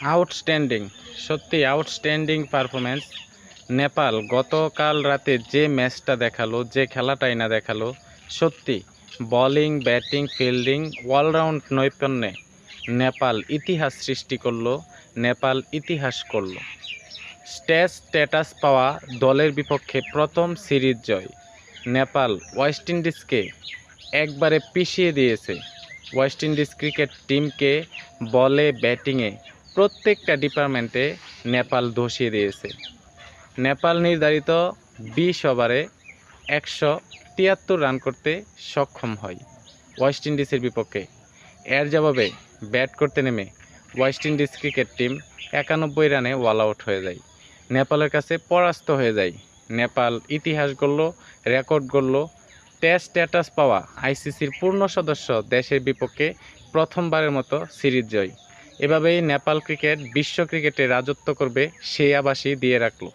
Outstanding, সত্যি outstanding performance. Nepal গতকাল রাতে যে ম্যাচটা দেখালো, যে খেলাটাই না দেখালো, সত্যি বোলিং, ব্যাটিং, ফিল্ডিং অলরাউন্ড নৈপুণ্যে নেপাল ইতিহাস সৃষ্টি করলো, নেপাল ইতিহাস করলো। স্ট্যাটাস পাওয়া দলের বিপক্ষে প্রথম সিরিজ জয়। নেপাল ওয়েস্ট ইন্ডিজকে একবারে পিষিয়ে দিয়েছে। ওয়েস্ট ইন্ডিজ ক্রিকেট টিমকে বলে, ব্যাটিংয়ে প্রত্যেকটা ডিপার্টমেন্টে নেপাল ধসিয়ে দিয়েছে। নেপাল নির্ধারিত 20 ওভারে 173 রান করতে সক্ষম হয় ওয়েস্ট ইন্ডিজের বিপক্ষে। এর জবাবে ব্যাট করতে নেমে ওয়েস্ট ইন্ডিজ ক্রিকেট টিম 91 রানে অল আউট হয়ে যায়, নেপালের কাছে পরাস্ত হয়ে যায়। নেপাল ইতিহাস গড়ল, রেকর্ড গড়ল। টেস্ট স্ট্যাটাস পাওয়া আইসিসির পূর্ণ সদস্য দেশের বিপক্ষে প্রথমবারের মতো সিরিজ জয়। এভাবেই নেপাল ক্রিকেট বিশ্ব ক্রিকেটে রাজত্ব করবে সেই আভাসই দিয়ে রাখল।